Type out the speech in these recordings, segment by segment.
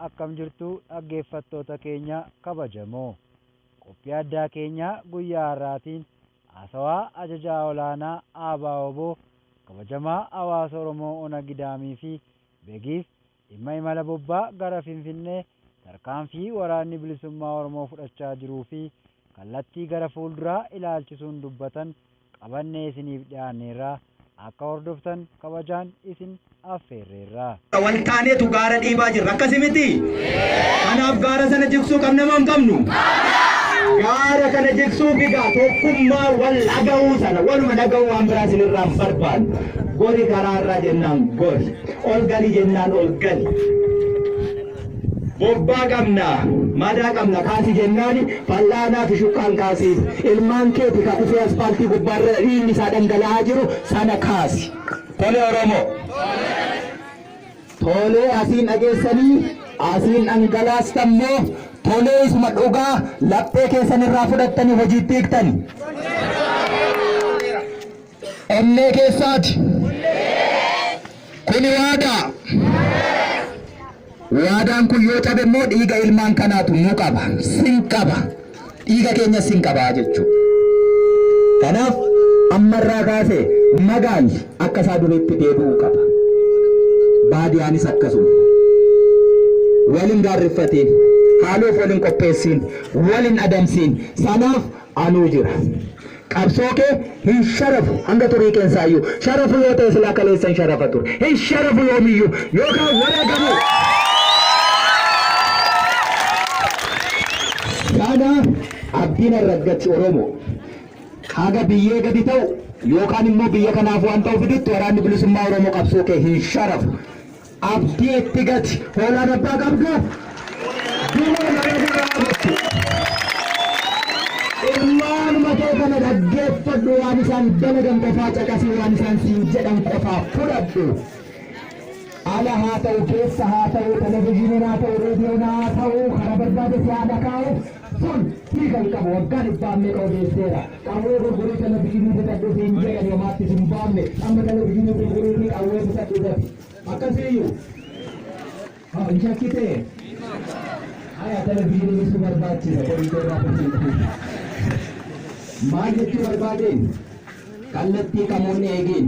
akkam jirtu dhaggeeffattoota keenya kabajamoo. Qophii addaa keenya guyyaa har'aatiin haasawaa ajajaa olaanaa ABO kabajamaa hawaasa Oromoo Ona Gidaamii fi Beegiif dhimma imala bobbaa gara Finfinnee tarkaanfii waraanni bilisummaa Oromoo fudhachaa jiruu fi kallattii gara fuulduraa ilaalchisuun dubbatan qabannee isiniif dhiyaanneerra. Akka hordoftan kabajaan isin affeerreerra. Waltaaneetu gaara dhiibaa jirra akkasii miti. Kanaaf gaara sana jigsuu qabna moo hin qabnu? Gaara kana jigsuu bigaa tokkummaa wal dhaga'uu sana waluma dhaga'uu waan biraa isinirraa hin barbaannu. Gori karaarraa jennaan gori. Ol gali jennaan ol gali. Bobbaa qabna, madaa qabna kaasii jennaani fal'aanaa fi shukkaan kaasiif. Ilmaan keeti ka dhufee aspaaltii gubbaarra dhiigni isaa dhangala'aa jiru sana kaasi. Tole Oromoo. Tolee asiin dhageessanii asiin dhangalaastammoo tolee isuma dhugaa laphee keessan irraa fudhattanii hojiitti hiiktani. Onnee keessaati. Kuni waadaa. Waadaan kun yoo cabe immoo dhiiga ilmaan kanaatu nu qaba, sin qaba. Dhiiga keenya sin qabaa jechuudha. Kanaaf ammarraa kaasee magaalli akka isaa duriitti deebi'uu qaba. Baadiyaanis akkasuma. Waliin gaarrifatiin, haaloof waliin qopheessiin, waliin adamsiin. Sanaaf anuu jira. Qabsoo kee hin sharafu hanga turii keensaayyuu. Sharafu yoo ta'e silaa kaleessan sharafa ture. Hin sharafu yoomiyyuu yookaan wareegamu. Kana abdiin arraggachi Oromoo haga biyyee gadi ta'u yookaan immoo biyya kanaaf waan ta'u fidutti waraanni bilisummaa Oromoo qabsoo kee hin sharafu. Abdii itti gati hoolaan abbaa qabdu ilmaan matoo kana dhaggeeffadhu waan isaan dalagan qofaa caqasii waan isaan siin jedhan qofaa fudhadhu. Ala haa ta'u keessa haa ta'u televezyiiniin haa ta'u reediyoon haa ta'u karaa barbaade si haadha kaa'u sun hiikan qabu waggaan ibbaan meeqa ogeesseera. Qawwee gurgurii televezyiinii bitadhu siin jedhan yomaatti sin baamne amma televezyiinii gurgurii fi qawwee bitadhu gati. Akkasiiyyuu. Hin shakkitee. Aya televezyiinii ibsu barbaachisa qoritee irraa fudhatu. Maal jechuu barbaadeen? Kallattii kamoonni eegeen.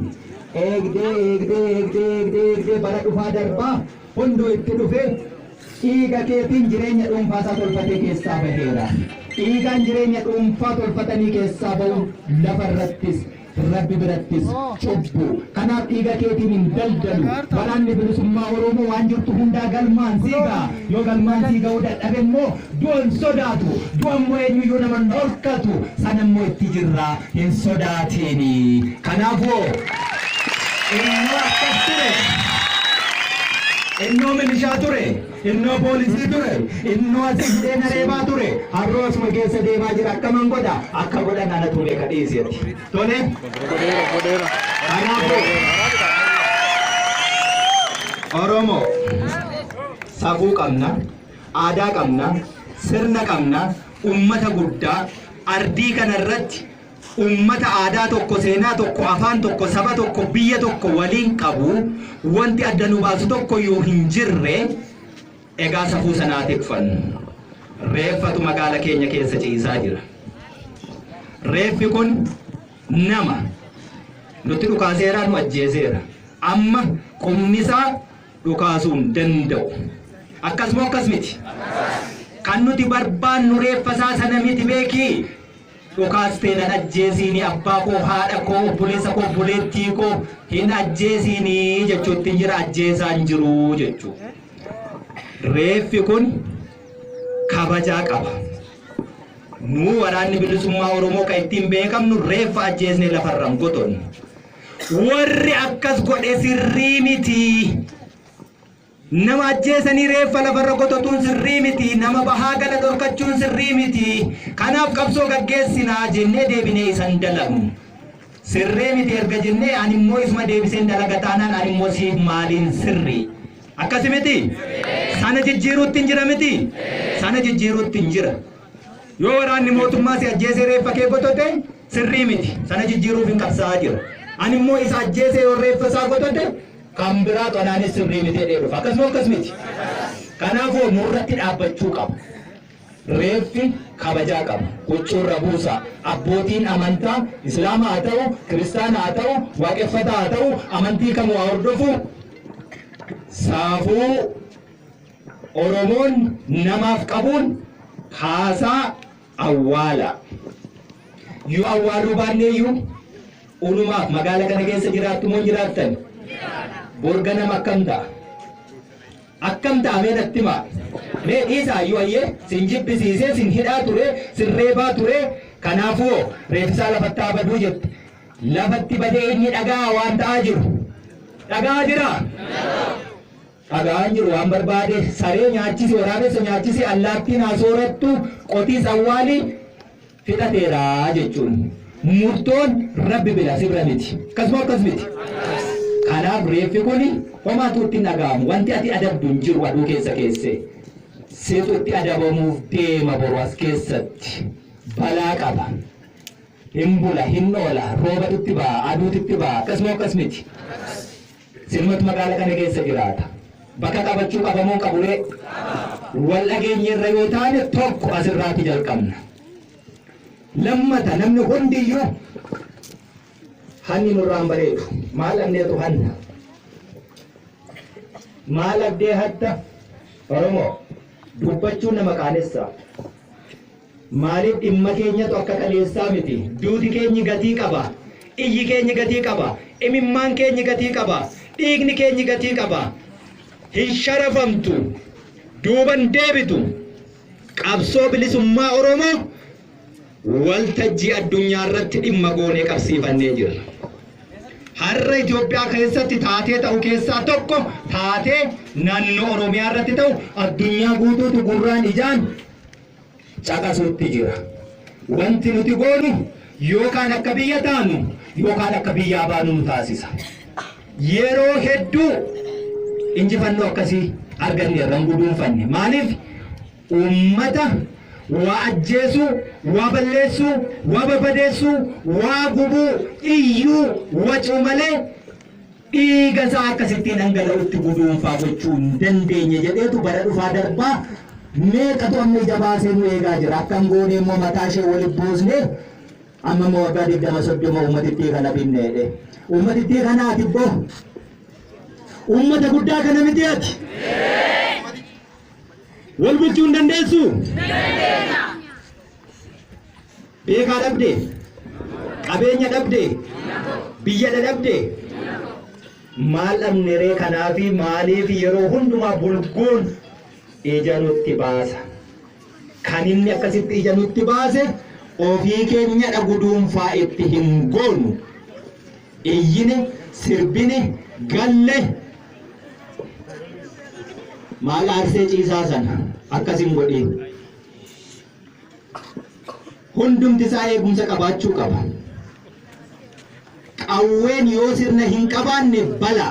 Eegdee bara dhufaa darbaa hunduu itti dhufee dhiiga keetiin jireenya dhuunfaasaa tolfatee keessaa baheera. Dhiigaan jireenya dhuunfaa tolfatanii keessaa bahu lafarrattis Rabbi birattis cubbu. Kanaaf dhiiga keetiin hin daldalu. Waraanni bilisummaa Oromoo waan jirtu hundaa galmaan siigaa. Yoo galmaan siiga'uu dadhabe immoo du'an sodaatu. Du'an immoo eenyuyyuu nama hin dhorkatu. Sana immoo itti jirra hin sodaatini. Kanaafuu innoo akkas ture, innoo milishaa ture, innoo poolisii ture, innoo asii hidhee reebaa ture, harroo asuma keessa deemaa jira akkaman godha, akka godhan ana ture ka dhiiseeti. Tole? Kanaafuu Oromoo safuu qabna, aadaa qabna, sirna qabna, ummata guddaa ardii kanarratti ummata aadaa tokko, seenaa tokko, afaan tokko, saba tokko, biyya tokko waliin qabu wanti adda nu baasu tokko yoo hin jirre egaa safuu sanaa tikfannu. Reeffatu magaala keenya keessa ciisaa jira. Reeffi kun nama nutti dhukaaseera nu ajjeeseera. Amma qubnisaa dhukaasuu hin danda'u. Akkasuma akkas miti. Kan nuti barbaannu reeffasaa sana miti beekii. Dhukaasteena ajjeesiini abbaa koo haadha koo obboleessa koo obboleettii koo hin ajjeesiini jechuutti jira ajjeesaa hin jiru jechuudha. Reeffi kun kabajaa qaba. Nu waraanni bilisummaa Oromoo kan ittiin beekamnu reeffa ajjeesnee lafarraan gotonnu. Warri akkas godhe sirrii miti. Nama ajjeesanii reeffa lafarra gototuun sirrii miti. Nama bahaa gala dhorkachuun sirrii miti. Kanaaf qabsoo gaggeessinaa jennee deebinee isan dalagnu. Sirrii miti erga jennee ani immoo isuma deebiseen dalaga taanaan ani immoo siif maaliin sirrii. Akkasi miti? Sana jijjiiruutti hin jira miti? Sana jijjiiruutti hin jira. Yoo waraanni mootummaa si ajjeesee reeffa kee gotote sirrii miti. Sana jijjiiruuf hin qabsaa'aa jira. Ani immoo isa ajjeesee yoo reeffa isaa gotote kan biraa xonaanis sirrii miti jedhee dhufa. Akkasuma akkas miti. Kanaafuu nurratti dhaabbachuu qaba. Reeffi kabajaa qaba. Huccuurra buusa. Abbootiin amantaa Islaamaa haa ta'u, Kiristaanaa haa ta'u, Waaqeffataa haa ta'u, amantii kamuu haa hordofu. Saafuu Oromoon namaaf qabuun haasaa awwaala. Yoo awwaaluu baanneeyyuu unumaaf magaala kana keessa jiraattu moo jiraattan? Borga nama akkam ta'a? Akkam ta'a mee natti himaa? Mee dhiisaa yoo ayyee sin jibbisiisee sin hidhaa ture, sin reebaa ture. Kanaafuu reeffisaa lafatti haa baduu jette. Lafatti badee inni dhagaa waan ta'aa jiru. Dhagaa jira? Dhagaan jiru waan barbaade saree nyaachisi, waraabessa nyaachisi, allaattiin haa soorattu, qotiis awwaali fixateera jechuun. Murtoon Rabbi bila sirra miti. Akkasuma akkas miti. Kanaaf reeffi kuni homaatu itti dhaga'amu. Wanti ati adabdu hin jiru aduu keessa keessee. Seetu itti adabamuuf deema boru as keessatti. Balaa qaba. Hin bula, hin oola, roobatutti ba'a, aduutitti ba'a. Akkasuma akkas miti. Silmatu magaala kana keessa jiraata. Bakka qabachuu qabamoo qaburee. Wal dhageenyerra yoo taane tokko asirraatti jalqabna. Lammata namni hundiyyuu hanni nurraan bareedu. Maal abdeetu hanna? Maal abdee hatta? Oromoo dubbachuun nama qaanessa. Maaliif dhimma keenyatu akka qaleessaa miti? Duuti keenyi gatii qaba. Iyyi keenyi gatii qaba. Imimmaan keenyi gatii qaba. Dhiigni keenyi gatii qaba. Hin sharafamtu. Duuban deebitu. Qabsoo bilisummaa Oromoo waltajjii addunyaa irratti dhimma goonee qabsiifannee jirra. Har'a Itoophiyaa keessatti taatee ta'u keessaa tokko taatee naannoo Oromiyaa irratti ta'u addunyaa guutuutu gurraan ijaan caqasuutti jira. Wanti nuti goonu yookaan akka biyya taanu yookaan akka biyyaa baanu nu taasisa. Yeroo hedduu injifannoo akkasii arganneerra hin guduunfanne. Maaliif uummata waa ajjeesuu, waa balleessuu, waa barbadeessuu, waa gubuu, iyyuu, wacuu malee dhiiga isaa akkasittiin dhangala'utti guduunfaa gochuu hin dandeenye jedheetu bara dhufaa darbaa meeqatu amma ija baasee nu eegaa jira. Akkam goone immoo mataa ishee walitti buusne amma immoo waggaa 20-30 uummatittii kana binneedhe. Uummatittii kanaati boo uummata guddaa kana miti ati. Wal bulchuu hin dandeessu? Beekaa dhabde? Qabeenya dhabde? Biyya dhabde? Maal dhabne ree kanaafi maaliif yeroo hundumaa bulguun ija nutti baasa? Kan inni akkasitti ija nutti baase ofii keenya guduunfaa itti hin goonu. Iyyine, sirbine, galle maal aarsee ciisaa sana akkasin godhin. Hundumti isaa eegumsa qabaachuu qaba. Qawween yoo sirna hin qabaanne bala.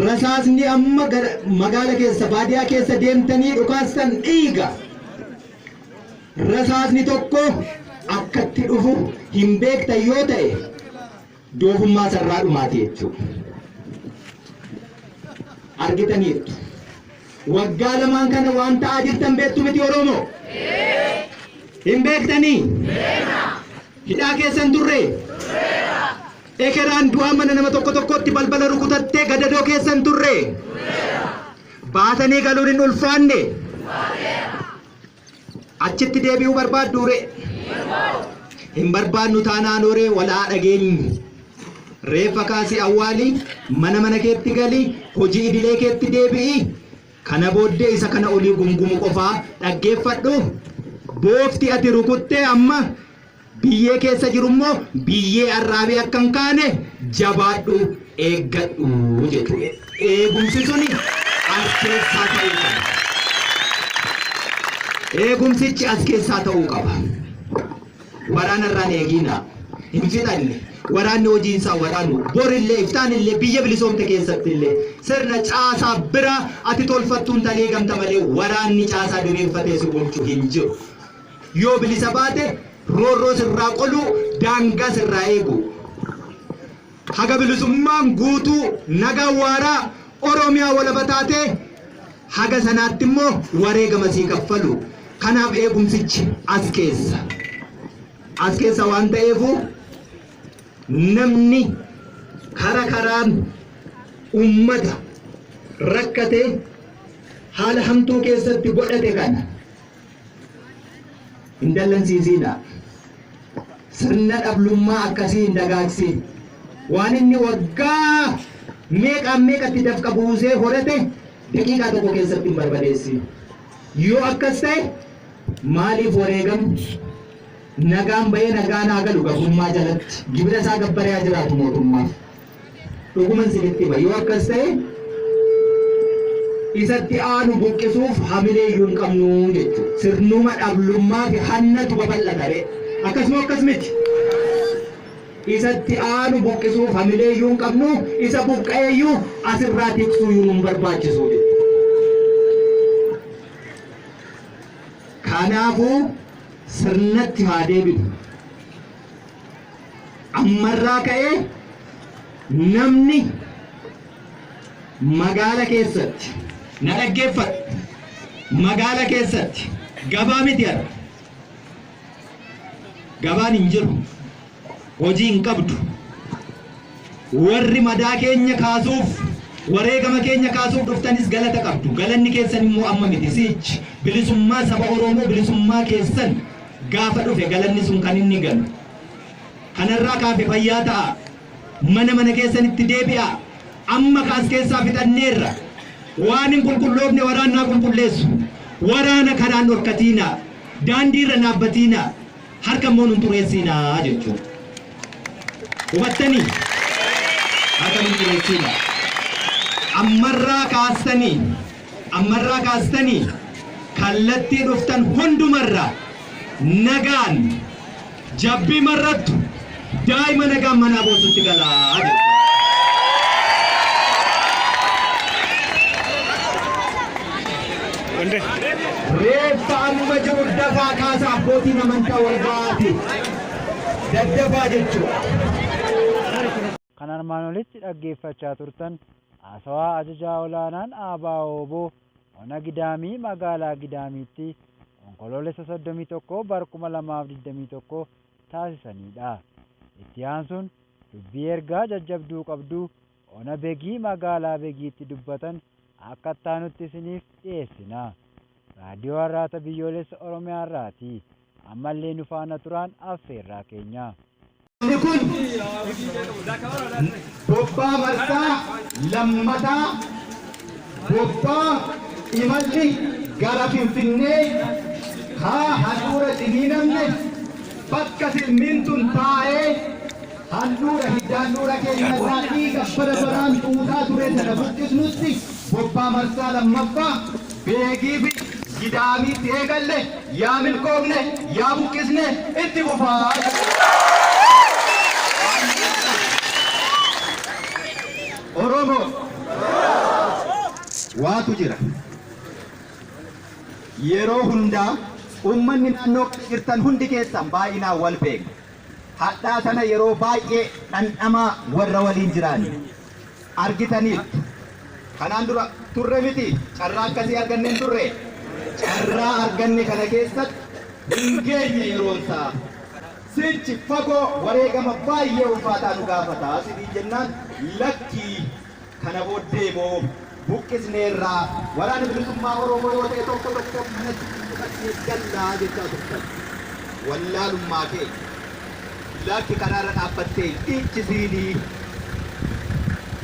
Rasaasni amma magaala keessa baadiyaa keessa deemtanii dhukaastan dhiiga. Rasaasni tokko akkatti dhufu hin beektan yoo ta'e doofummaa sarraa dhumaati jechuudha. Argitaniirtu. Waggaa lamaan kana waan ta'aa jirtan beektu miti Oromoo? Hin beektanii? Hidhaa keessan turre? Ekeraan du'aa mana nama tokko tokkotti balbala rukutattee gadadoo keessan turre? Baatanii galuun hin ulfaanne? Achitti deebi'uu barbaadduure? Hin barbaadnu taanaan horee walaa dhageenyi. Reeffa kaasii awwaalii mana keetti galii hojii idilee keetti deebi'i. Kana booddee isa kana olii gungumu qofaa dhaggeeffadhu. Boofti ati rukuttee amma biyyee keessa jirummoo biyyee arraabee akka hin kaane jabaadhu eeggadhu jechuudha. Eegumsi suni as keessaa ta'uu qaba. Eegumsichi as keessaa ta'uu qaba. Waraanarraan eegina hin fixanne. Waraanni hojiinsaa waraanu borillee iftaanillee biyya bilisoomte keessattillee sirna caasaa bira ati tolfattuun talee gamta malee waraanni caasaa diriirfatee si bulchu hin jiru. Yoo bilisa baate roorroo sirraa qolu daangaa sirraa eegu. Haga bilisummaan guutuu nagaa waaraa Oromiyaa walaba taatee haga sanaatti immoo wareegama sii kaffalu. Kanaaf eegumsichi as keessa waan ta'eefu namni karaan ummata rakkate haala hamtuu keessatti godhate kana hin dallansiisina. Sirna dhablummaa akkasii hin dagaagsin. Waan inni waggaa meeqatti dafqa buusee horate daqiiqaa tokko keessatti hin barbadeessin. Yoo akkas ta'e maaliif wareegamu? Nagaan bahee nagaan haa galu gabummaa jalatti gibira isaa gabbaree haa jiraatu mootummaa. Dhuguman sinitti hima. Yoo akkas ta'e isatti aanu buqqisuuf hamilee iyyuu hin qabnu jechuudha. Sirnuma dhablummaa fi hannatu babal'atare. Akkas miti. Isatti aanu buqqisuuf hamilee iyyuu hin qabnu, isa buqqa'ee iyyuu asirraa tiksuu iyyuu hin barbaachisu jechuudha. Kanaafuu sirnatti haa deebi'u. Ammarraa ka'ee namni magaala keessatti na dhaggeeffatu. Magaala keessatti gabaa miti arga. Gabaan hin jiru. Hojii hin qabdu. Warri madaa keenya kaasuuf wareegama keenya kaasuuf dhuftanis galata qabdu. Galanni keessan immoo amma miti. Sichi bilisummaa saba Oromoo bilisummaa keessan gaafa dhufe galanni sun kan inni galu. Kanarraa kaafe fayyaa ta'a. Mana keessanitti deebi'a. Amma kaas keessaa fixanneerra. Waan hin qulqulloofne waraannaa qulqulleessu. Waraana kanaan dhorkatiina. Daandiirra dhaabbatiina. Harka immoo nun xureessiinaa jechuudha. Hubattanii? Harka nun xureessiina. Ammarraa kaastanii kallattii dhuftan hundumarra nagaan jabbii marrattu daa'ima nagaan manaa boosutti galaa jechuudha. Reeffa amma jiru dafaa kaasaa abbootiin amantaa warbaati. Daddafaa jechuudha. Kan armaan olitti dhaggeeffachaa turtan haasawaa ajajaa olaanaan ABO Ona Gidaamii magaalaa Gidaamiitti onkoloolessa 31 bara 2021 taasisanidha. Itti aansuun dubbii ergaa jajjabduu qabdu Ona Begii magaalaa Begiitti dubbatan akka ittaanutti isiniif dhiyeessina. Raadiyoo Harraata Biyyoolessa Oromiyaa irraati. Ammallee nu faana turaan affeerraa keenya. Kun bobbaa marsaa lammataa bobbaa imalli gara Finfinnee handhuura diriiramne bakka silmiin tun taa'ee handhuura keenya irraa dhiiga bara baraan tuutaa ture sana buqqisnutti bobbaa marsaa lammaffaa Beegii fi Gidaamiitti eegalle yaa milkoomne yaa buqqisne itti fufaa. Oromoo waatu jira. Yeroo hundaa ummanni naannoo jirtan hundi keessan baay'inaan wal beeku. Hadhaa sana yeroo baay'ee dhandhamaa warra waliin jiran argitaniitu. Kanaan dura turre miti carraa akkasii arganneen turre. Carraa arganne kana keessatti hin geenye yeroonsaa. Sichi fagoo wareegama baay'ee ulfaataa nu gaafata. Sidii jennaan lakkii kana booddee moo buqqisneerraa waraana bilisummaa Oromoo yoo ta'e tokko manatti fudhatee gallaa jechaa turtan. Wallaalummaa kee lakki karaarra dhaabbattee dhiichisiinii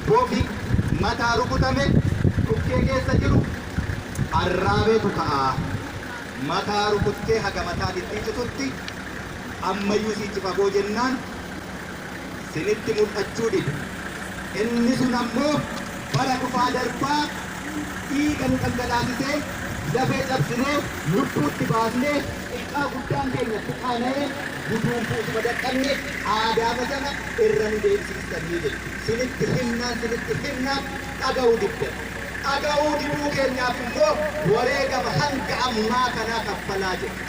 boofi mataa rukutame dhukkee keessa jiru arraabeetu ka'a. Mataa rukuttee haga mataa dhidhiichitutti ammayyuu sichi fagoo jennaan sinitti mul'achuu dide. Inni sun ammoo bara dhufaa darbaa dhiiga nu dhangalaasisee dafee cabsinee lubbuutti baasnee xiqqaa guddaan keenyatti qaana'ee guduun fuutuma dadhabne aadaa sana irra nu deebisiistanii jedhu. Sinitti himnaan dhaga'uu didde. Dhaga'uu diduu keenyaaf immoo wareegama hanga ammaa kanaa kaffalaa jedhu.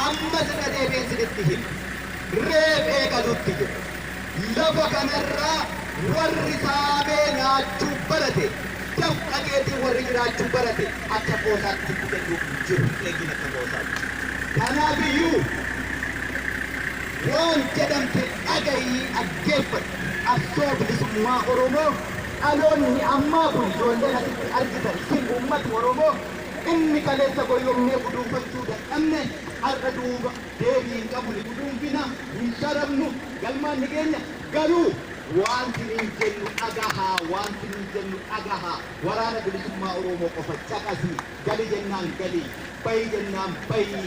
Amma sirna deebiin sinitti himu. Reef eegalutti jiru. Lafa kanarraa warri saamee nyaachuu barate jam dhageetii warri jiraachuu barate akka boosaatti fudhachuu jiru eegina akka boosaatti. Kanaafiyyuu waan jedhamte dhagayii dhaggeeffatu qabsoo bilisummaa Oromoo dhaloonni ammaa kun ijoolleen asitti argitan sin uummata Oromoo inni kaleessa goyyomnee guduunfachuu dadhabne har'a duuba deebii hin qabu ni guduunfina hin sharafnu galmaan ni keenya garuu wanti ni jennu dhagahaa wanti ni jennu dhagahaa waraana bilisummaa Oromoo qofa caqasii gali jennaan galii bayi jennaan bayi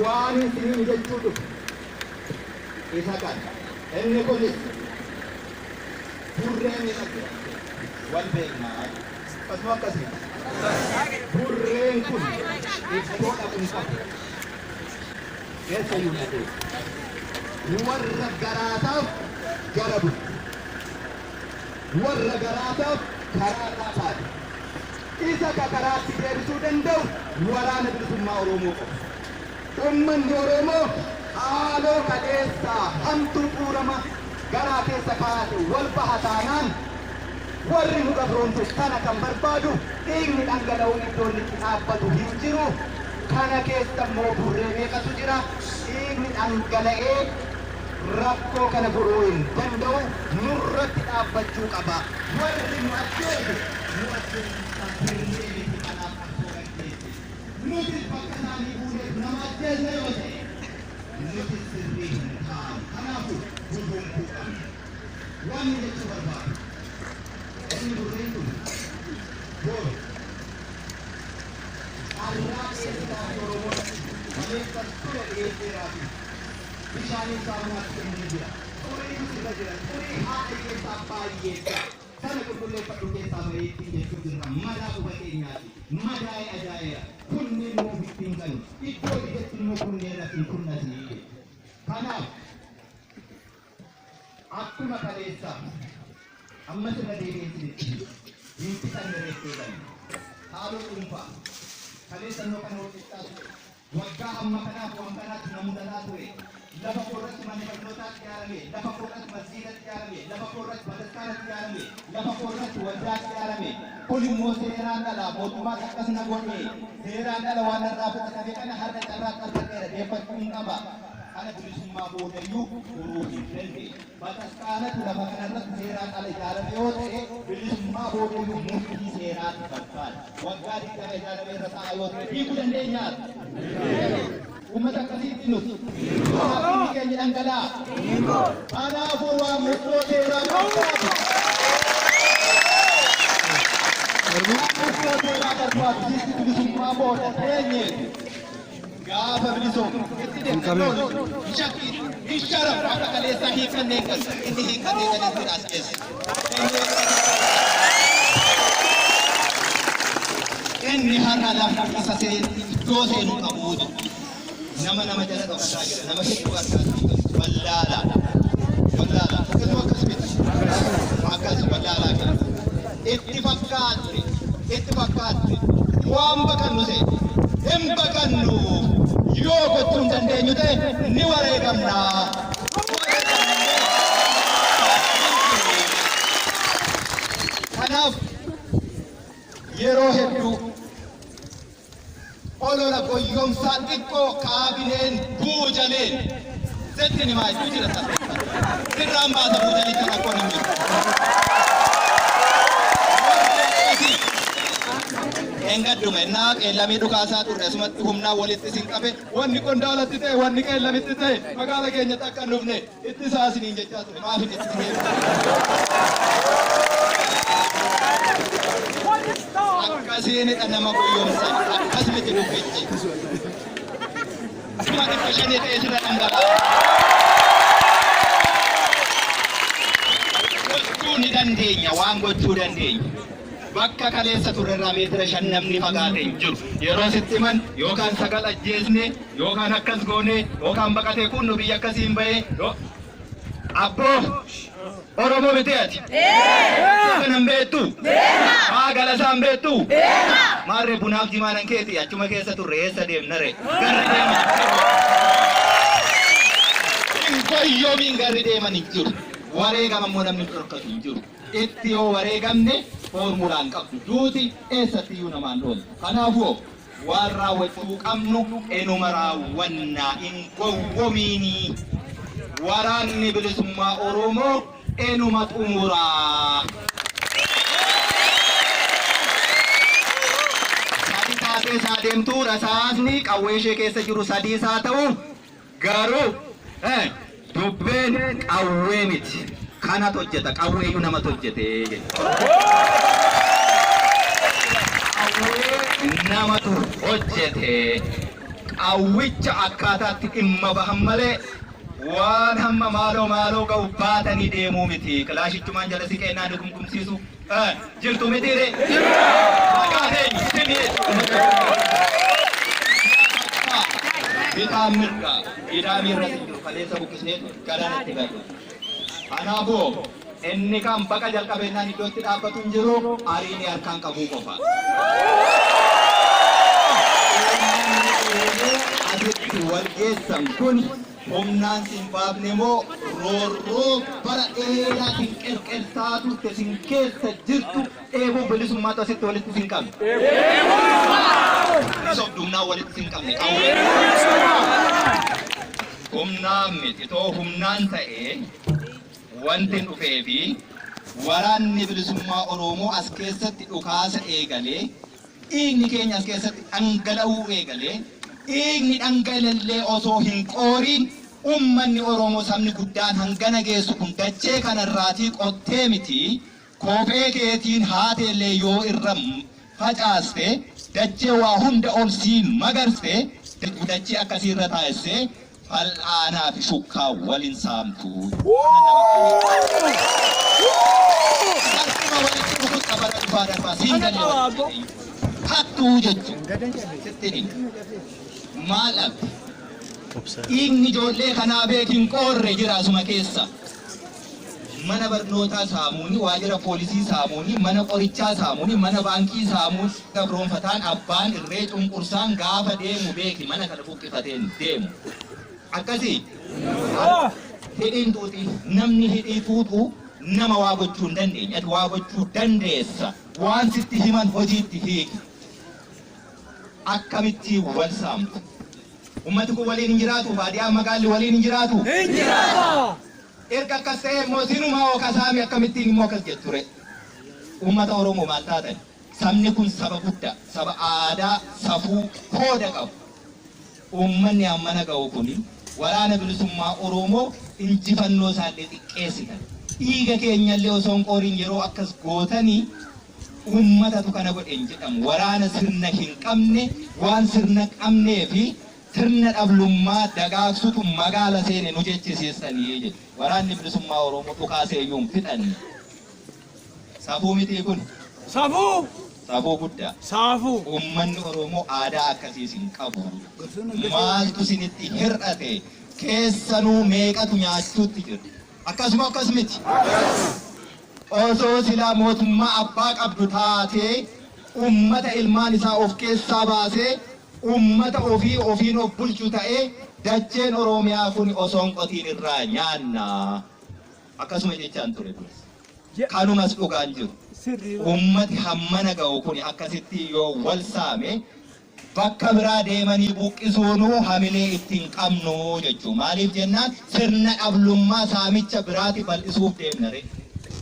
waan isiniin jechuu dhufu isa kan inni kunis burreen ni wal beeknaa akkasuma akkasii burreen kun iddoo dhabuun qabu keessa yuunatee warra garaataaf gara bulu warra garaataaf karaa taafaati isa ka karaatti deebisuu danda'u waraana bilisummaa Oromoo qofa. Uummanni Oromoo haaloo kaleessaa hamtuu fuurama garaa keessa kaa'ate wal baha taanaan warri nu gabroomsu kana kan barbaadu dhiigni dhangala'uun iddoon itti dhaabbatu hin jiru. Kana keessa immoo burree meeqatu jira dhiigni dhangala'ee rakkoo kana furuu hin danda'u nurratti dhaabbachuu qaba. Warri nu ajjeesu nu ajjeesu kanaaf akkoo gaggeesse. Nuti bakka isaanii fuudhee nama ajjeesne yoo ta'e nuti sirrii hin taa'u. Kanaafuu gurgunkuu qabna. Wanni jechuu barbaadu inni burreen kun boora arraa keessaa Oromoo maleessa ture dhiyeesseeraafi bishaaniin saamunaatti kennee jira. Horii irra jira. Horii haadha keessaa baay'eedha. Sana qulqulleeffadhu keessaa bareettiin jechuu jirra. Madaa quba keenyaati. Madaa'ee ajaa'iba. Kunneen immoo bittiin galu. Iddoo biyyatti immoo kunneen rafiin kunnasii. Kanaaf akkuma kaleessaa ammas irra deebi'eessinitti hin fitanne reettee galu. Haaloo dhuunfaa kaleessannoo kana hojjechaa ture. Waggaa amma kanaaf waan kanaatti namuudhanaa ture. Lafa koorratti manni barnootaatti ijaarame, lafa koorratti masjiidatti ijaarame, lafa koorratti bataskaanatti ijaarame, lafa koorratti waldaatti ijaarame. Kun immoo seeraan ala mootummaan akkas na godhe seeraan ala waan irraa fudhatame kana har'a carraa qabsaa'eera deeffachuu hin qaba. Kana bilisummaa boodayyuu furuu hin dandeenye. Bataskaanatu lafa kanarratti seeraan ala ijaarame yoo ta'e bilisummaa boodayyuu murtii seeraan barbaada. Waggaa 20 ijaarame irra ta'a yoo ta'e hiikuu dandeenyaa. Ummata akkasiitti nuti kanaafuu keenya dhangalaa kanaafuu waan murtoo seeraa barbaadu murtoo seeraa barbaadu sitti bilisummaa booda teenye gaafa bilisoomu itti deemnee shakkii ishara akka kaleessaa hiikannee kan inni hiikannee kan itti as keessa inni har'a lafa isa iddoo seenuu qabu nama jala dhoksaa jira nama hedduu argaa jira wallaala akkasuma akkas wallaala jira itti fakkaatti waan baqannu ta'e hin baqannu yoo gochuu hin dandeenyu ta'e ni wareegamna. Kanaaf yeroo hedduu olola goyyomsaa xiqqoo kaabineen buujaleen setti ni maayiduu jira sirraan baasa buujanii kan akkoo namni engadduma ennaa qeellamii dhukaasaa turre asumatti humnaa walitti isin qabe wanni qondaalatti ta'e wanni qeellamitti ta'e magaala keenyatti akka hin dhufne itti saasiniin jechaa ture maaf hin itti akkasiinidha nama goyyomsan akkas miti dubbichi kuma dhibba shanii ta'e sirra dhangala'aa gochuu ni dandeenya waan gochuu dandeenya bakka kaleessa turrerraa meetira 5 namni fagaatee hin jiru yeroo sitti himan yookaan sagal ajjeesne yookaan akkas goone yookaan baqatee kun nu biyya akkasiin bahee abboo Oromoo miti ati? Kanan beektu? Haa galasaan beektu? Maarree bunaaf jimaanan keeti achuma keessa turre eessa deemnare? Garri deeman. Hin koyyoomiin garri deeman hin jiru. wareegama immoo namni dhorkatu hin jiru. Itti yoo wareegamne formulaan qabdu duuti eessatti iyyuu namaan dhoolu. Kanaafuu waan raawwachuu qabnu enuma raawwannaa hin gowwomiinii. Waraanni bilisummaa Oromoo enuma xumuraa. Sadi taatee isaa deemtuu rasaasni qawwee ishee keessa jiru sadii isaa ta'u garuu dubbeen qawwee miti. Kanatu hojjeta qawwee iyyuu namatu hojjete. Namatu hojjete. Qawwicha akkaataatti dhimma bahan malee waan hamma maaloo ga'u baatanii deemuu miti. Kilaashichumaan jala siqeennaa dukumkumsiisu jirtu mitiire. Bitaan mirga ida'amii irratti jiru kaleessa buqqisnee galaanatti gadu. Kanaafuu inni kan baqa jalqabeenyaan iddootti dhaabbatu hin jiru ariini harkaan qabuu qofa. Asitti wal geessan kun humnaan sin baafne moo roorroo bara dheeraa sin qelqelsaa turte sin keessa jirtu dheebuu bilisummaatu asitti walitti sin qabne. Sobdumnaa walitti sin qabne qawwee. Humnaan miti too humnaan ta'ee wanti dhufee fi waraanni bilisummaa Oromoo as keessatti dhukaasa eegalee dhiigni keenya as keessatti dhangala'uu eegalee dhiigni dhangala'ee osoo hin qooriin ummanni Oromoo sabni guddaan hangana geessu kun dachee kanarraatii qottee miti kophee keetiin haateellee yoo irra facaaste dachee waa hunda ol siin magarste dachee akkasiirra taa'essee fal'aanaa fi shukkaa waliin saamtu. Akkuma walitti dhufuuf qabara dhufaa darbaa siin galee hattuu jechuun maal dhabde? Dhiigni ijoollee kanaa beekin qoorre jira asuma keessa. Mana barnootaa saamuuni, waajjira poolisii saamuuni, mana qorichaa saamuuni, mana baankii saamuuni gabroonfataan abbaan irree cunqursaan gaafa deemu beeki mana kana buqqifateen deemu. Akkasii hidhiin tuuti namni hidhii tuutu nama waa gochuu hin dandeenye ati waa gochuu dandeessa waan sitti himan hojiitti hiiki. Akkamitti wal saamtu? Ummati kun waliin hin jiraatu baadiyyaa magaalli waliin hin jiraatu? Hin jiraata! Erga akkas ta'e immoo sinumaa oo kasaami akkamittiin immoo akkas jettu ture. Ummata Oromoo maal taatan? Sabni kun saba guddaa, saba aadaa, safuu, qooda qabu. Ummanni ammana ga'u kuni waraana bilisummaa Oromoo injifannoo isaallee xiqqeessitan. Dhiiga keenyallee osoo hin qooriin yeroo akkas gootanii ummatatu kana godhen jedhamu. Waraana sirna hin qabne waan sirna qabnee fi sirna dhablummaa dagaagsutu magaala seene nu jechisiisanii jedhu. Waraanni bilisummaa Oromoo dhukaasee iyyuu hin fixanne. Safuu mitii kun? Safuu! Safuu guddaa. Safuu. Ummanni Oromoo aadaa akkasiis hin qabu. Maaltu isinitti hir'ate? Keessanuu meeqatu nyaachuutti jira? Akkasuma akkas miti. Osoo silaa mootummaa abbaa qabdu taatee ummata ilmaan isaa of keessaa baasee ummata ofiin of bulchu ta'ee dacheen Oromiyaa kun osoo hin qotiin irraa nyaanna. Akkasuma jechaan ture kunis. Kanumas dhugaan jiru. Ummati hammana ga'u kun akkasitti yoo wal saame bakka biraa deemanii buqqisuunuu hamilee ittiin qabnu jechuudha. Maaliif jennaan sirna dhablummaa saamicha biraatti bal'isuuf deemnare.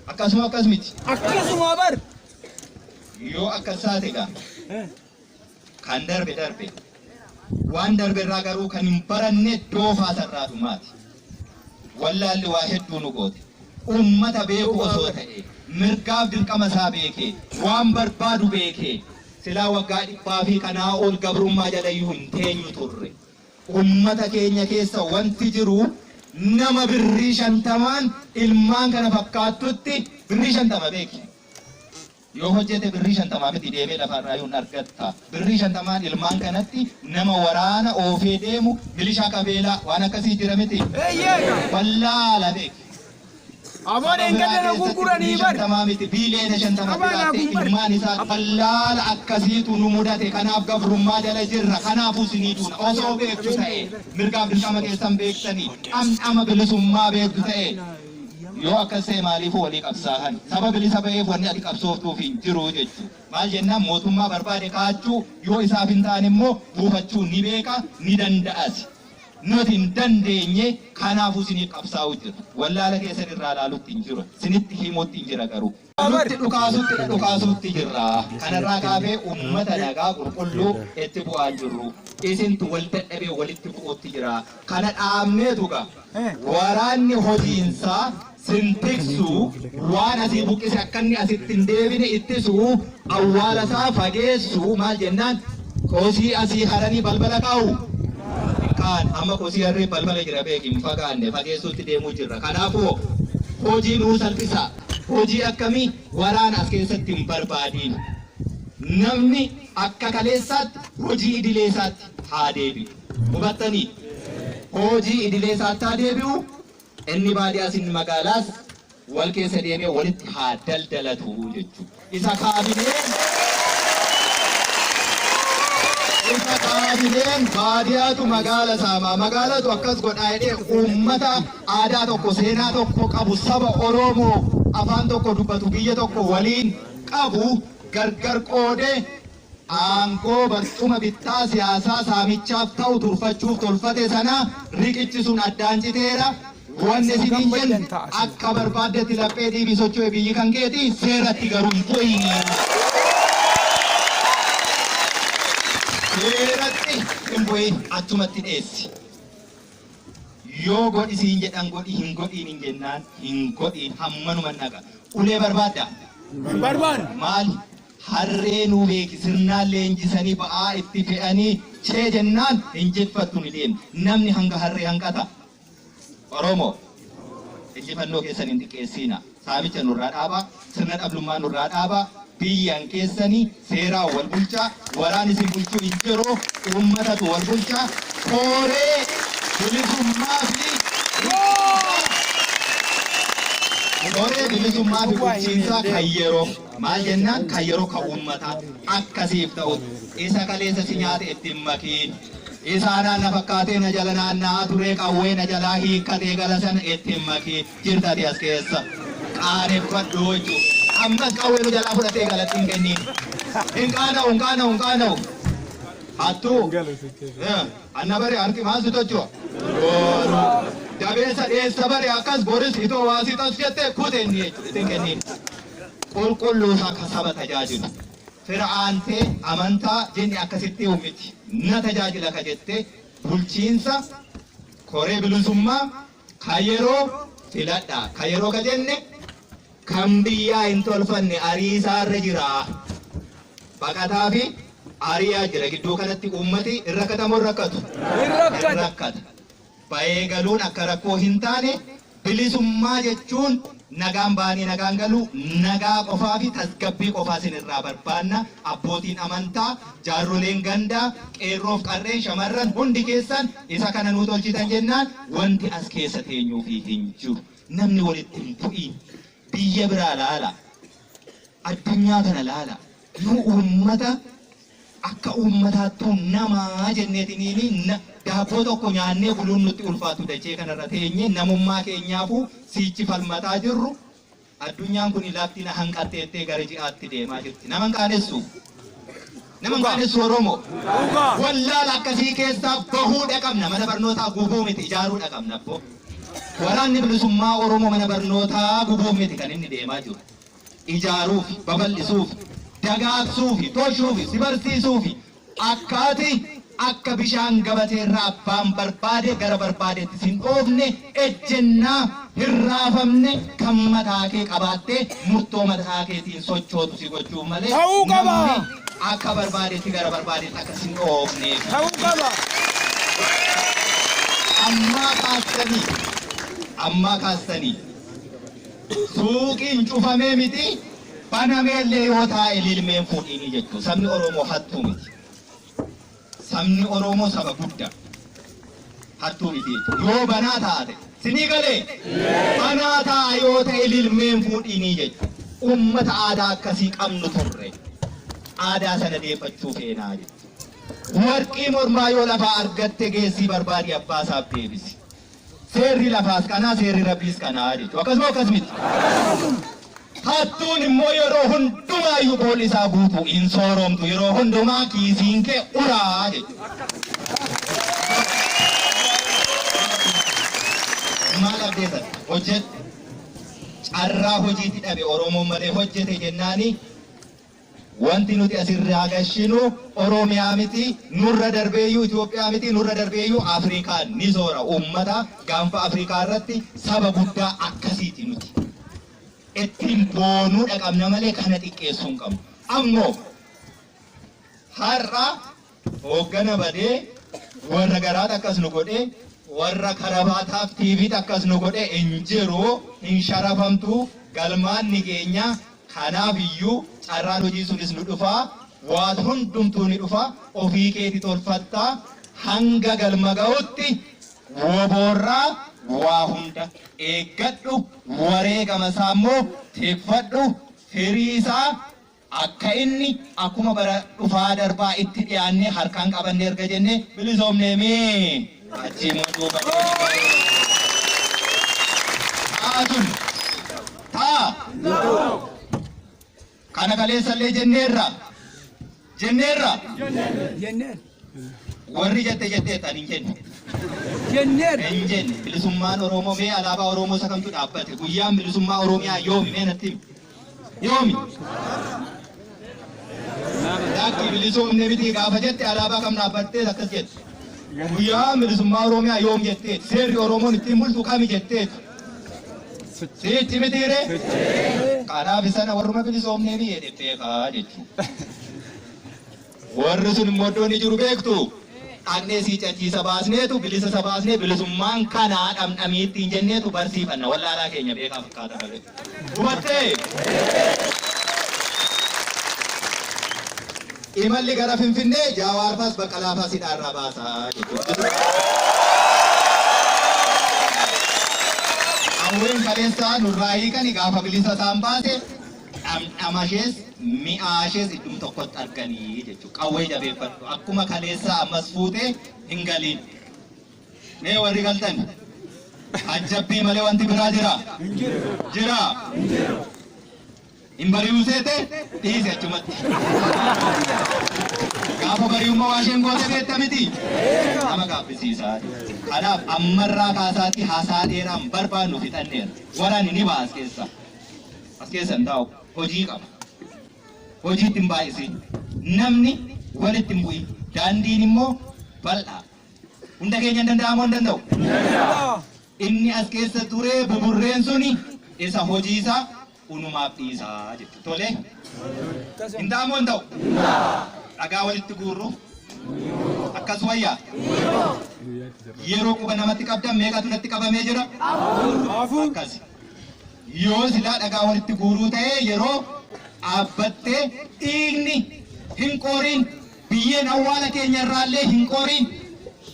Akkasuma akkas miti. Akkasuma bar. Yoo akkas taate gaa kan darbe waan darbe irraa garuu kan hin baranne doofaa sarraatu maati. Wallaalli waa hedduu nu goote. Ummata beeku osoo ta'e mirgaaf dirqama isaa beekee waan barbaadu beekee silaa waggaa 100 fi kanaa ol gabrummaa jalayyuu hin teenyu turre. Ummata keenya keessa wanti jiru nama birrii 50 ilmaan kana fakkaattutti birrii 50 beeki. Yoo hojjete birrii 50 miti deemee lafarraa yuun argatta. Birrii 50 ilmaan kanatti nama waraana oofee deemu milishaa qabeelaa waan akkasii jira miti. Wallaala beeki. Amoon engedde gurguranii bar. Miti biilee 50 biraatti ilmaan isaa wallaala akkasiitu nu mudate kanaaf gabrummaa jala jirra kanaafuu siniituun osoo beektu ta'e mirgaaf dirqama keessan beektanii dhamdhama bilisummaa beektu ta'e yoo akkas ta'e maaliif walii qabsaahan saba bilisa ba'eef wanni ati qabsooftuuf hin jiru jechuudha. Maal jennaan mootummaa barbaade kaachuu yoo isaaf hin taane immoo buufachuu ni beeka ni danda'as. Nuti hin dandeenye kanaafuu isiniif qabsaa'u jira. Wallaala keessan irraa ilaalutti hin jiru. Isinitti himuutti hin jira garuu. Nutti dhukaasutti jirra. Kanarraa kaafee uummata nagaa qulqulluu itti bu'aa jirru. Isintu wal dadhabee walitti bu'uutti jira. Kana dhaabneetu gaa. Waraanni hojiinsaa sintiksuu waan asii buqqise akka inni asitti hin deebine ittisuu awwaalasaa fageessuu maal jennaan kosii asii haranii balbala kaa'u. Kan amma kosii harree balbala jira beekin fagaanne fageessuutti deemuu jirra. Kanaafuu hojii nuu salphisa. Hojii akkamii waraana as keessatti hin barbaadiin. Namni akka kaleessaatti hojii idileessaatti haa deebi'u. Hubattanii? Hojii idileessaatti haa deebi'u. Inni baadiyyaas inni magaalaas wal keessa deemee walitti haa daldalatu jechuudha. Isa kaabineen baadiyyaatu magaala saamaa. Magaalatu akkas godhaa jedhee uummata aadaa tokko seenaa tokko qabu saba Oromoo afaan tokko dubbatu biyya tokko waliin qabu gargar qoodee aangoo barcuma bittaa siyaasaa saamichaaf ta'u turfachuuf tolfate sana riqichisuun addaan citeera. Wanni isin jennu akka barbaaddetti laphee dhiibii socho'e biyyi kan keeti seeratti garuu hin bu'ini. Seeratti hin bu'in achumatti dhiyeessi. Yoo godhi siin jedhan godhi hin godhiin hin jennaan hin godhiin hammanuma naqa. Ulee barbaadda? Barbaadu. Maali? Harree nuu beeki sirnaan leenjisanii ba'aa itti fe'anii chee jennaan injiffattu ni deemne. Namni hanga harree hanqata. Oromoo injifannoo keessan hin xiqqeessina. Saamicha nurraa dhaabaa, sirna dhablummaa nurraa dhaabaa, biyyan keessanii seeraan wal bulchaa, waraan isin bulchuu hin jiru, uummatatu wal bulchaa, kooree bilisummaa fi bulchiinsaa kan yeroo maal jennaan kan yeroo kan uummataa akkasiif ta'utti isa kaleessa si nyaate ittiin makiin. Isaanaan na fakkaatee na jala naanna'aa turee qawwee na jalaa hiikkatee gala sana ittiin makii jirtati as keessa qaaneffadhu jechuudha. Ammas qawwee nu jalaa fudhatee galatti hin kenniin. Hin qaana'u. Hattuu anna bare harki maal tochoo? Dabeessa dheessa bare akkas boris itoo waasii tas jettee kuteen jechuudha ittiin kenniin. Qulqulluusaa akka saba tajaajilu. Fir'aantee amantaa jenni akkasitti uumiti. Na tajaajila ka jette bulchiinsa koree bilisummaa kan yeroo filadhaa. Kan yeroo ka jenne kan biyyaa hin tolfanne ariisaarra jira. Baqataa fi ariyaa jira. Gidduu kanatti uummati hin rakkatamoo rakkatu? Hin rakkata. Ba'ee galuun akka rakkoo hin taane bilisummaa jechuun nagaan baanii nagaan galuu nagaa qofaa fi tasgabbii qofaa isinirraa barbaanna. Abbootiin amantaa jaarroleen gandaa qeerroof qarreen shamarran hundi keessan isa kana nuu tolchitan jennaan wanti as keessa teenyuu fi hin jiru. Namni walitti hin bu'iin biyya biraa laala addunyaa kana laala nu uummata akka uummataattuu namaa jenneetiniin daabboo tokko nyaannee buluun nutti ulfaatu dachee kanarra teenye namummaa keenyaafuu siichi falmataa jirru addunyaan kun ilaatti na hanqatteettee gara ji'aatti deemaa jirti. Nama hin qaanessu. Nama hin qaanessu Oromoo. Wallaala akkasii keessaa bahuudha qabna. Mana barnootaa gubuu miti ijaaruudha qabna abbo. Waraanni bilisummaa Oromoo mana barnootaa gubuu miti kan inni deemaa jiru. Ijaaruuf, babal'isuuf, dagaagsuuf, tolchuuf, si barsiisuuf akkaati akka bishaan gabateerraa abbaan barbaade gara barbaadeetti sin dhoofne ejjennaa hirraafamne kan mataa kee qabaattee murtoo mataa keetiin sochootu si gochuuf malee ta'uu qaba. Akka barbaadeetti gara barbaadeetti akka sin dhoofne ta'uu qaba. Ammaa kaastanii suuqiin cufamee miti banameellee yoo taa'e ilmeen fuudhiini jechuudha. Sabni Oromoo hattuu miti. Sabni Oromoo saba guddaa hattuu miti yoo banaa taate sinii galee banaa ta'a yoo ta'e ilmeen fuudhiinii jechuudha. Uummata aadaa akkasii qabnu turre aadaa sana deeffachuu feenaa jechuudha. Warqii mormaa yoo lafaa argatte geessii barbaadi abbaasaaf deebisi. seerri lafaas kanaa seerri rabbiis kanaa jechuudha. Akkasuma akkasumatti. Hattuun immoo yeroo hundumaayyuu boolli isaa guutuu hin sooromtu yeroo hundumaa kiisiin kee uraa jechuudha. Maal abdeessan hojjette carraa hojiitti dhabe Oromoon malee hojjete jennaani wanti nuti asirraa gashinu Oromiyaa miti nurra darbeeyyuu Itoophiyaa miti nurra darbeeyyuu Afrikaan ni soora uummata gaanfa Afrikaa irratti saba guddaa akkasiiti nuti. Ittiin boonuu dhaqabna malee kana xiqqeessuu hin qabnu. Ammoo har'a hooggana badee warra garaat akkas nu godhee warra karabaataaf tiiviit akkas nu godhee hin jiru hin sharafamtu galmaan ni keenya. Kanaaf iyyuu carraan hojii sunis nu dhufaa waan hundumtuu ni dhufaa ofii keetii tolfattaa hanga galma ga'utti woboorraa waa hunda eeggadhu wareegama isaa immoo teeffadhu firii isaa akka inni akkuma bara dhufaa darbaa itti dhiyaannee harkaan qabannee erga jennee bilisoomneemee achii mootuu badee taatun taa kana kaleessallee jenneerra warri jettee tan hin jenne bilisummaan Oromoo mee alaabaa Oromoo isa kamtu dhaabbate guyyaan bilisummaa Oromiyaa yoomi mee natti yoomi daakki bilisoomne miti gaafa jette alaabaa kam dhaabbattee akkas jette guyyaan bilisummaa Oromiyaa yoom jettee seerri Oromoon ittiin bultu kami jettee sitti mitiire kanaaf isana warruma bilisoomnee ni jedhe beekaa jechuudha. Warri sun immoo iddoon jiru beektu dhaqnee sii cachiisa baasneetu bilisa isa baasnee bilisummaan kanaa dhamdhamiitti jenneetu barsiifanna wallaalaa keenya beekaa fakkaata malee. Hubattee imalli gara Finfinnee Jaawaarfaas Baqqalaafaas hidhaarraa baasaa jechuudha. Awween kaleessaa nurraa hiikanii gaafa bilisa isaan baase dhamdhamashees mi'aashees iddum tokkotti arganii jechuudha. Qawwee jabeeffadhu akkuma kaleessaa ammas fuutee hin galiin. Mee warri galtan ajjabbii malee wanti biraa jira. Hin bari'uu seete dhiise achumatti. Gaafa bari'ummaa waa isheen goote beekta miti. Nama gaabbisiisaa. Kanaaf ammarraa kaasaatti haasaa dheeraan barbaannu fixanneera. Waraanni ni ba'a as keessa. As keessa hin taa'u hojii qaba. Hojiitti hin baay'isiin. Namni walitti hin bu'in. Daandiin immoo bal'aa. Hunda keenya hin danda'amu hin danda'u. Inni as keessa turee buburreen suni isa hojiisaa unumaaf dhiisaa jechuudha. Tolee? Hin ta'amu hin ta'u? Dhagaa walitti guurru. Akkas wayyaa. Yeroo quba namatti qabdan meeqatu natti qabamee jira? Akkas. Yoo silaa dhagaa walitti guuruu ta'ee yeroo dhaabbattee dhiigni hin qoriin biyyeen awwaala keenya irraallee hin qoriin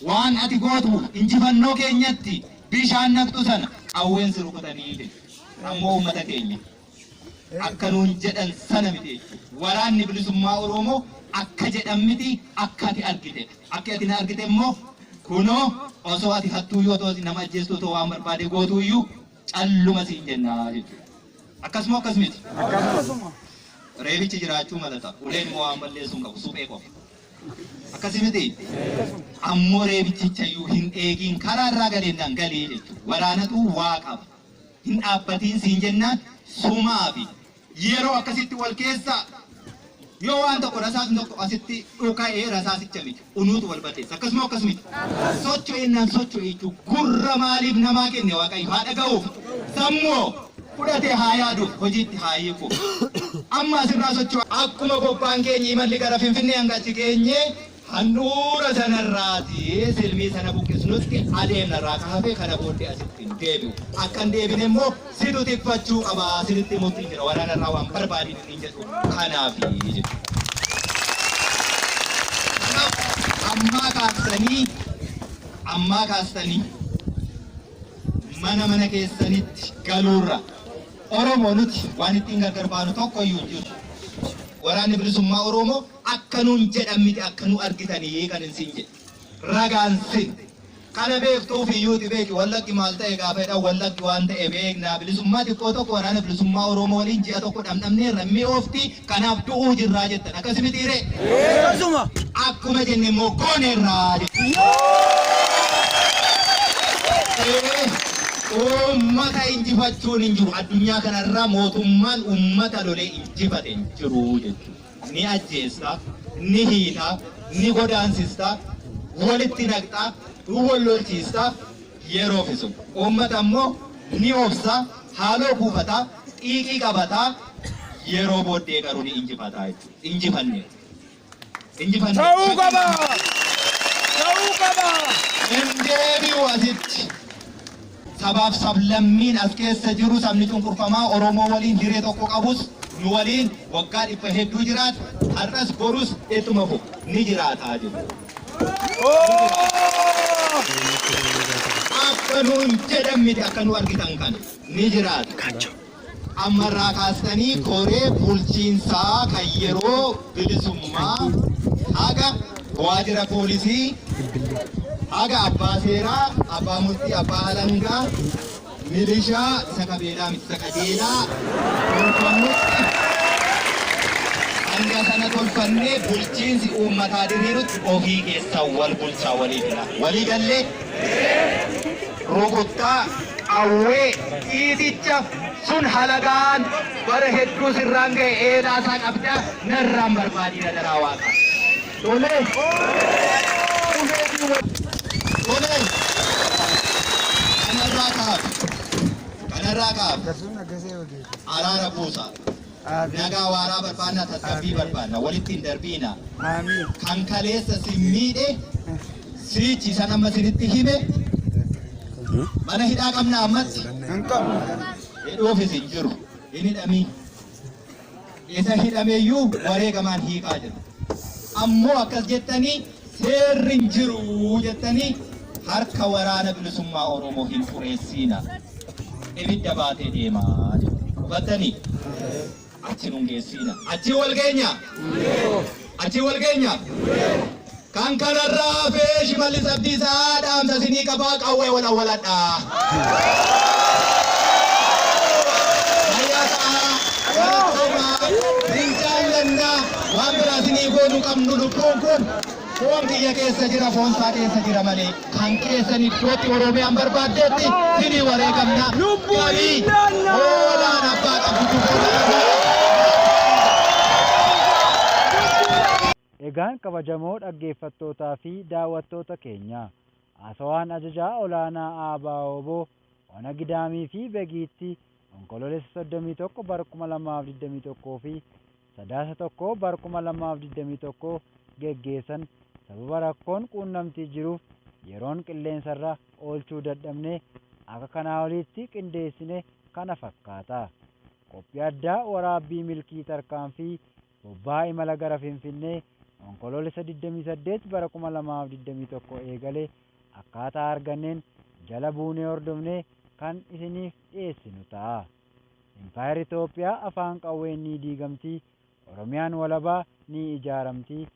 waan ati gootu injifannoo keenyatti bishaan naqxu sana qawween si rukutanii ammoo uummata keenya akka nuun jedhan sana miti. Waraanni bilisummaa Oromoo akka jedhan miti akka ati argite. Akka ati na argite immoo kunoo osoo ati hattuu yoo ta'u nama ajjeestu otoo waan barbaade gootu iyyuu calluma siin jennaa jechuudha. Akkasuma akkas miti. Reebichi jiraachuu malata. Uleen immoo waan balleessuu hin qabu suphee qofa. Akkasii miti. Ammoo reebichicha iyyuu hin eegiin karaa irraa galeennaan galee jechuudha. Waraanatu waa qaba. Hin dhaabbatiin siin jennaan sumaa fi yeroo akkasitti wal keessa yoo waan tokko rasaasni tokko asitti dhuka'ee rasaasicha miti unuutu wal bateessa. Akkasuma akkas miti. Socho'ennaan socho'e jechuudha. Gurra maaliif namaa kenne Waaqayyo haa dhaga'uuf sammuu fudhatee haa yaaduuf hojiitti haa hiikuuf. Amma asirraa socho'a akkuma bobbaan keenya imalli gara Finfinnee hanga achi geenyee handhuura sanarraati silmii sana buqqisnutti adeemnarraa kaafee kana booddee asitti hin deebi'u. Akka hin deebine immoo situ tikfachuu qaba sinitti murtiin jira waraanarraa waan barbaadin hin jedhu kanaafi jechuudha. Ammaa kaastanii mana keessanitti galuurra Oromoo nuti waan ittiin gargar baanu tokko iyyuu jiru. Waraanni bilisummaa Oromoo akka nuun jedhan miti akka nu argitanii kan isin jedhe. Ragaan sin kana beektuuf iyyuuti beeki wallaggi maal ta'e gaafadha wallaggi waan ta'e beeknaa bilisummaa xiqqoo tokko waraana bilisummaa Oromoo waliin ji'a tokko dhamdhamnee rammii oofti kanaaf du'uu jirraa jettan akkasi mitiire akkuma jenne immoo gooneerraa ummata injifachuun hin jiru addunyaa kanarraa mootummaan ummata lolee injifate hin jiru jechuudha ni ajjeesta ni hiita ni godaansista walitti naqxa wallolchiista yeroo fisu ummata immoo ni obsa haaloo kuufata xiiqii qabata yeroo booddee garuu ni injifata jechuudha injifanne ta'uu qaba indeebi'u asitti sabaaf sablammiin as keessa jiru sabni cunqurfamaa Oromoo waliin hiree tokko qabus nu waliin waggaa 100 jiraat har'as borus ittuma fufu ni jiraataa jiru. Akka nuun jedhamiti akka nu argitan kana ni jiraata. Ammarraa kaastanii koree bulchiinsaa kan yeroo bilisummaa haga waajjira poolisii haga abbaa seeraa abbaa murtii abbaa alangaa milishaa isa qabeelaa miti isa qajeelaa tolfannutti hanga sana tolfannee bulchiinsi uummataa diriirutti ofii keessaa wal bulchaa walii fila walii gallee rukuttaa qawwee dhiiticha sun halagaan bara hedduu sirraan ga'e eelaa isaa qabda narraan barbaadina daraa waaqa. Tolee. Tolee. Kanarraa kaaf. Araara buusa. Nagaa waaraa barbaanna tasgabbii barbaanna walitti hin darbiina. Kan kaleessa si miidhe siichi san amma sinitti hime mana hidhaa qabna ammatti. Hidhuufis hin jiru hin hidhamii. Isa hidhameeyyuu wareegamaan hiikaa jiru. Ammoo akkas jettanii seerri hin jiru jettanii harka waraana bilisummaa Oromoo hin fureessiina. Ibidda baatee deemaa jiru. Hubattanii? Achi nun geessiina. Achi wal geenya? Achi wal geenya? Kan kanarraa hafee Shimallis Abdiisaa dhaamsa sinii qabaa qawwee wal awwaladhaa. Waan biraa sinii goonu qabnu lubbuun kun foon kiyya keessa jira foon isaa keessa jira malee kan keessan iddootti Oromiyaan barbaaddeetti sinii wareegamna garii hoolaan abbaa qabdu. Egaan kabajamoo dhaggeeffattootaa fi daawwattoota keenya haasawaan ajajaa olaanaa ABO Ona Gidaamii fi Begiitti onkoloolessa 31 bara 2021 fi Sadaasa 1 bara 2021 geggeessan sababa rakkoon quunnamtii jiruuf yeroon qilleensarra oolchuu dadhabne akka kanaa olitti qindeessine kana fakkaata. Qophii addaa waraabbii milkii tarkaanfii bobbaa imala gara Finfinnee onkoloolessa 28 bara 2021 eegalee akkaataa arganneen jala buunee hordofnee kan isiniif dhiyeessinu ta'a. Impaayar Itoophiyaa afaan qawween ni diigamtii, Oromiyaan walabaa ni ijaaramtii.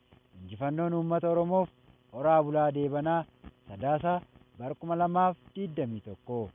Injifannoon uummata Oromoof horaa bulaa deebanaa Sadaasa bara 2021.